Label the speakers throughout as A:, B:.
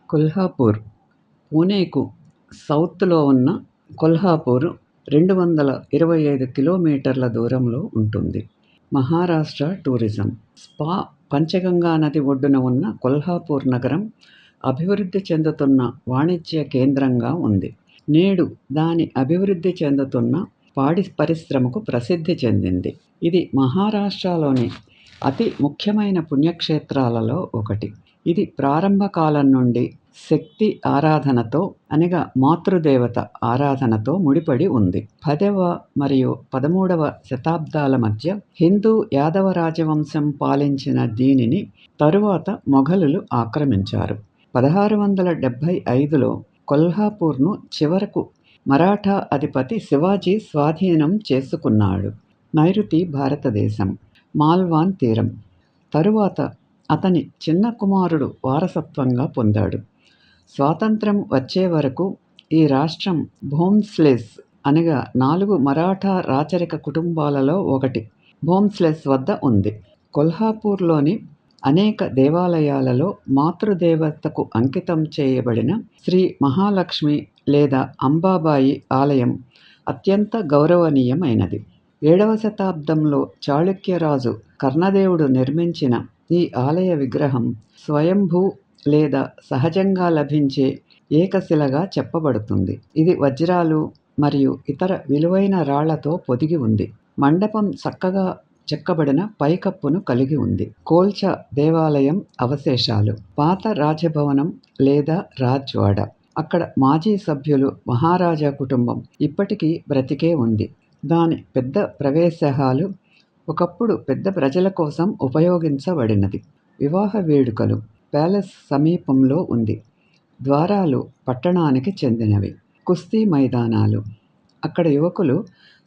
A: కొల్హాపూర్ పూణేకు సౌత్లో ఉన్న కొల్హాపూర్ 225 కిలోమీటర్ల దూరంలో ఉంటుంది. మహారాష్ట్ర టూరిజం స్పా పంచగంగా నది ఒడ్డున ఉన్న కొల్హాపూర్ నగరం అభివృద్ధి చెందుతున్న వాణిజ్య కేంద్రంగా ఉంది. నేడు దాని అభివృద్ధి చెందుతున్న పాడి పరిశ్రమకు ప్రసిద్ధి చెందింది. ఇది మహారాష్ట్రలోని అతి ముఖ్యమైన పుణ్యక్షేత్రాలలో ఒకటి. ఇది ప్రారంభ కాలం నుండి శక్తి ఆరాధనతో అనగా మాతృదేవత ఆరాధనతో ముడిపడి ఉంది. 10వ మరియు 13వ శతాబ్దాల మధ్య హిందూ యాదవ రాజవంశం పాలించిన దీనిని తరువాత మొఘలులు ఆక్రమించారు. 1675లో కొల్హాపూర్ను చివరకు మరాఠా అధిపతి శివాజీ స్వాధీనం చేసుకున్నాడు. నైరుతి భారతదేశం, మాల్వాన్ తీరం. తరువాత అతని చిన్న కుమారుడు వారసత్వంగా పొందాడు. స్వాతంత్ర్యం వచ్చే వరకు ఈ రాష్ట్రం భోంస్లెస్ అనగా 4 మరాఠా రాచరిక కుటుంబాలలో ఒకటి భోంస్లెస్ వద్ద ఉంది. కొల్హాపూర్లోని అనేక దేవాలయాలలో మాతృదేవతకు అంకితం చేయబడిన శ్రీ మహాలక్ష్మి లేదా అంబాబాయి ఆలయం అత్యంత గౌరవనీయమైనది. 7వ శతాబ్దంలో చాళుక్యరాజు కర్ణదేవుడు నిర్మించిన ఈ ఆలయ విగ్రహం స్వయంభూ లేదా సహజంగా లభించే ఏకశిలగా చెప్పబడుతుంది. ఇది వజ్రాలు మరియు ఇతర విలువైన రాళ్లతో పొదిగి ఉంది. మండపం చక్కగా చెక్కబడిన పైకప్పును కలిగి ఉంది. కోల్చా దేవాలయం అవశేషాలు. పాత రాజభవనం లేదా రాజ్వాడ. అక్కడ మాజీ సభ్యులు మహారాజా కుటుంబం ఇప్పటికీ బ్రతికే ఉంది. దాని పెద్ద ప్రవేశ హాలు ఒకప్పుడు పెద్ద ప్రజల కోసం ఉపయోగించబడినది. వివాహ వేడుకలు. ప్యాలెస్ సమీపంలో ఉంది. ద్వారాలు పట్టణానికి చెందినవి. కుస్తీ మైదానాలు. అక్కడ యువకులు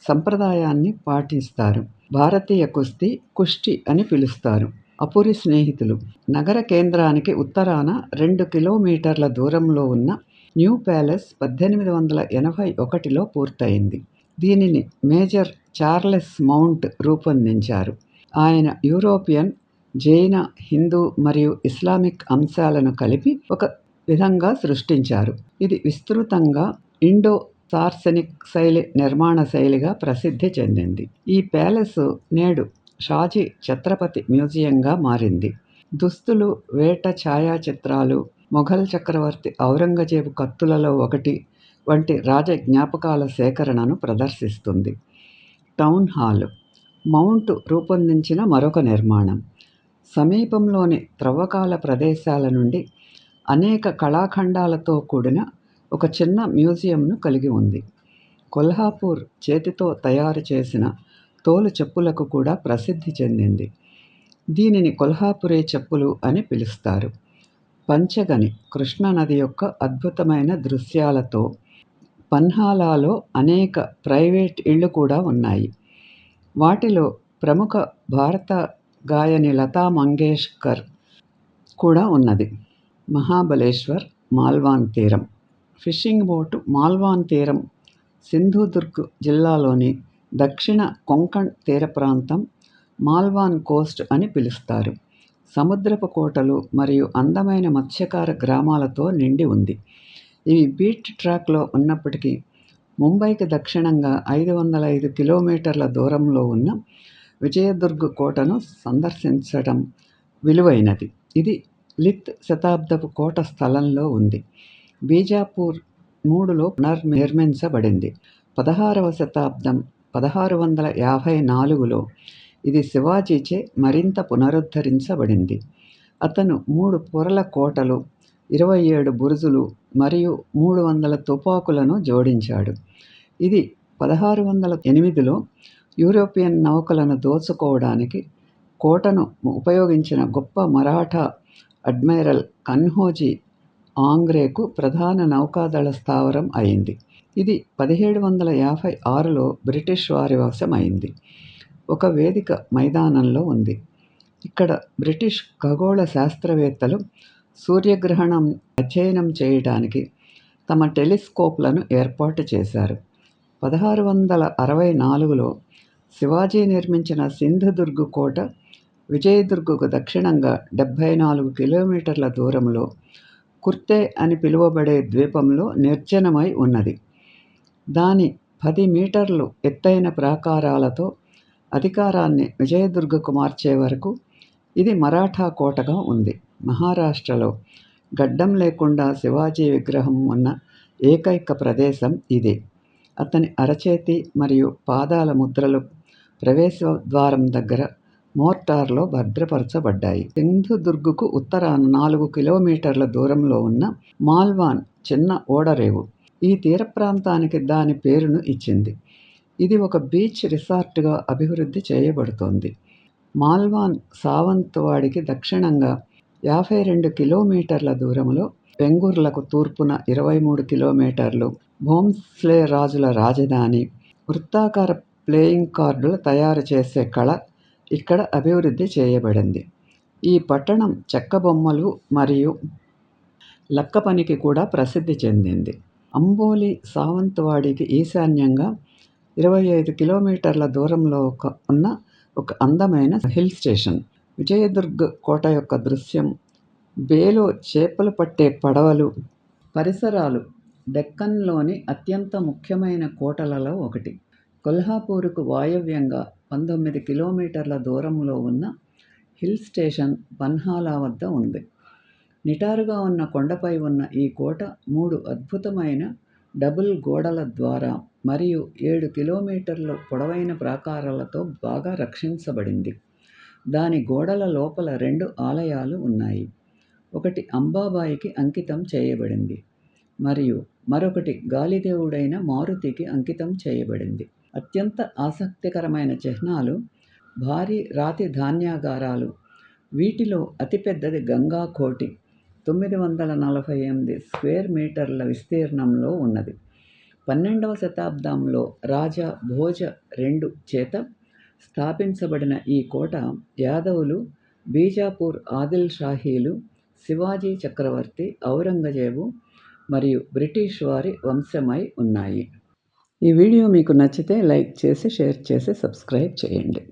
A: సంప్రదాయాన్ని పాటిస్తారు. భారతీయ కుస్తీ కుష్టి అని పిలుస్తారు. అపురి స్నేహితులు. నగర కేంద్రానికి ఉత్తరాన 2 కిలోమీటర్ల దూరంలో ఉన్న న్యూ ప్యాలెస్ 1881లో పూర్తయింది. దీనిని మేజర్ చార్లెస్ మౌంట్ రూపొందించారు. ఆయన యూరోపియన్, జైన, హిందూ మరియు ఇస్లామిక్ అంశాలను కలిపి ఒక విధంగా సృష్టించారు. ఇది విస్తృతంగా ఇండో సార్సెనిక్ శైలి నిర్మాణ శైలిగా ప్రసిద్ధి చెందింది. ఈ ప్యాలెస్ నేడు షాజీ ఛత్రపతి మ్యూజియంగా మారింది. దుస్తులు, వేట ఛాయాచిత్రాలు, మొఘల్ చక్రవర్తి ఔరంగజేబు కత్తులలో ఒకటి వంటి రాజ జ్ఞాపకాల సేకరణను ప్రదర్శిస్తుంది. టౌన్ హాల్ మౌంట్ రూపొందించిన మరొక నిర్మాణం. సమీపంలోని త్రవ్వకాల ప్రదేశాల నుండి అనేక కళాఖండాలతో కూడిన ఒక చిన్న మ్యూజియంను కలిగి ఉంది. కొల్హాపూర్ చేతితో తయారు చేసిన తోలు చెప్పులకు కూడా ప్రసిద్ధి చెందింది. దీనిని కొల్హాపురీ చెప్పులు అని పిలుస్తారు. పంచగని కృష్ణానది యొక్క అద్భుతమైన దృశ్యాలతో పన్హాలాలో అనేక ప్రైవేట్ ఇళ్ళు కూడా ఉన్నాయి. వాటిలో ప్రముఖ భారత గాయని లతా మంగేష్కర్ కూడా ఉన్నది. మహాబలేశ్వర్, మాల్వాన్ తీరం. Fishing boat. మాల్వాన్ తీరం సింధుదుర్గ్ జిల్లాలోని దక్షిణ కొంకణ్ తీర ప్రాంతం మాల్వాన్ కోస్ట్ అని పిలుస్తారు. సముద్రపు కోటలు మరియు అందమైన మత్స్యకార గ్రామాలతో నిండి ఉంది. ఇవి బీట్ ట్రాక్లో ఉన్నప్పటికీ ముంబైకి దక్షిణంగా 505 కిలోమీటర్ల దూరంలో ఉన్న విజయదుర్గ్ కోటను సందర్శించడం విలువైనది. ఇది లిత్ శతాబ్దపు కోట స్థలంలో ఉంది. బీజాపూర్ 3లో పునర్నిర్మించబడింది. 16వ శతాబ్దం 1654లో ఇది శివాజీచే మరింత పునరుద్ధరించబడింది. అతను 3 పొరల కోటలు, 27 బురుజులు మరియు 300 తుపాకులను జోడించాడు. ఇది 1608లో యూరోపియన్ నౌకలను దోచుకోవడానికి కోటను ఉపయోగించిన గొప్ప మరాఠా అడ్మైరల్ కన్హోజీ ఆంగ్రేకు ప్రధాన నౌకాదళ స్థావరం అయింది. ఇది 1756లో బ్రిటిష్ వారి వశమైంది. ఒక వేదిక మైదానంలో ఉంది. ఇక్కడ బ్రిటిష్ ఖగోళ శాస్త్రవేత్తలు సూర్యగ్రహణం అధ్యయనం చేయడానికి తమ టెలిస్కోప్లను ఏర్పాటు చేశారు. 1664లో శివాజీ నిర్మించిన సింధుదుర్గ్ కోట విజయదుర్గ్కు దక్షిణంగా 74 కిలోమీటర్ల దూరంలో కుర్తే అని పిలువబడే ద్వీపంలో నిర్జనమై ఉన్నది. దాని 10 మీటర్లు ఎత్తైన ప్రాకారాలతో అధికారాన్ని విజయదుర్గకు మార్చే వరకు ఇది మరాఠా కోటగా ఉంది. మహారాష్ట్రలో గడ్డం లేకుండా శివాజీ విగ్రహం ఉన్న ఏకైక ప్రదేశం ఇదే. అతని అరచేతి మరియు పాదాల ముద్రలు ప్రవేశ ద్వారం దగ్గర మోర్టార్లో భద్రపరచబడ్డాయి. సింధుదుర్గ్కు ఉత్తరాన 4 కిలోమీటర్ల దూరంలో ఉన్న మాల్వాన్ చిన్న ఓడరేవు ఈ తీర ప్రాంతానికి దాని పేరును ఇచ్చింది. ఇది ఒక బీచ్ రిసార్ట్గా అభివృద్ధి చేయబడుతోంది. మాల్వాన్ సావంత్వాడికి దక్షిణంగా 52 కిలోమీటర్ల దూరంలో, వెంగుర్లకు తూర్పున 23 కిలోమీటర్లు. భోంస్లే రాజుల రాజధాని, వృత్తాకార ప్లేయింగ్ కార్డులు తయారు చేసే కళ ఇక్కడ అభివృద్ధి చేయబడింది. ఈ పట్టణం చెక్క బొమ్మలు మరియు లక్క పనికి కూడా ప్రసిద్ధి చెందింది. అంబోలి సావంత్వాడికి ఈశాన్యంగా 25 కిలోమీటర్ల దూరంలో ఉన్న ఒక అందమైన హిల్ స్టేషన్. విజయదుర్గ్ కోట యొక్క దృశ్యం, బేలో చేపలు పట్టే పడవలు, పరిసరాలు డెక్కన్లోని అత్యంత ముఖ్యమైన కోటలలో ఒకటి. కొల్హాపూర్కు వాయవ్యంగా 19 కిలోమీటర్ల దూరంలో ఉన్న హిల్ స్టేషన్ పన్హాలా వద్ద ఉంది. నిటారుగా ఉన్న కొండపై ఉన్న ఈ కోట 3 అద్భుతమైన డబుల్ గోడల ద్వారా మరియు 7 కిలోమీటర్ల పొడవైన ప్రాకారాలతో బాగా రక్షించబడింది. దాని గోడల లోపల 2 ఆలయాలు ఉన్నాయి. ఒకటి అంబాబాయికి అంకితం చేయబడింది మరియు మరొకటి గాలిదేవుడైన మారుతికి అంకితం చేయబడింది. అత్యంత ఆసక్తికరమైన చిహ్నాలు భారీ రాతి ధాన్యాగారాలు. వీటిలో అతిపెద్దది గంగా కోటి 948 స్క్వేర్ మీటర్ల విస్తీర్ణంలో ఉన్నది. 12వ శతాబ్దంలో రాజా భోజ II చేత స్థాపించబడిన ఈ కోట యాదవులు, బీజాపూర్ ఆదిల్ షాహీలు, శివాజీ చక్రవర్తి, ఔరంగజేబు మరియు బ్రిటిష్ వారి వంశమై ఉన్నాయి. ఈ వీడియో మీకు నచ్చితే లైక్ చేసి, షేర్ చేసి, సబ్స్క్రైబ్ చేయండి.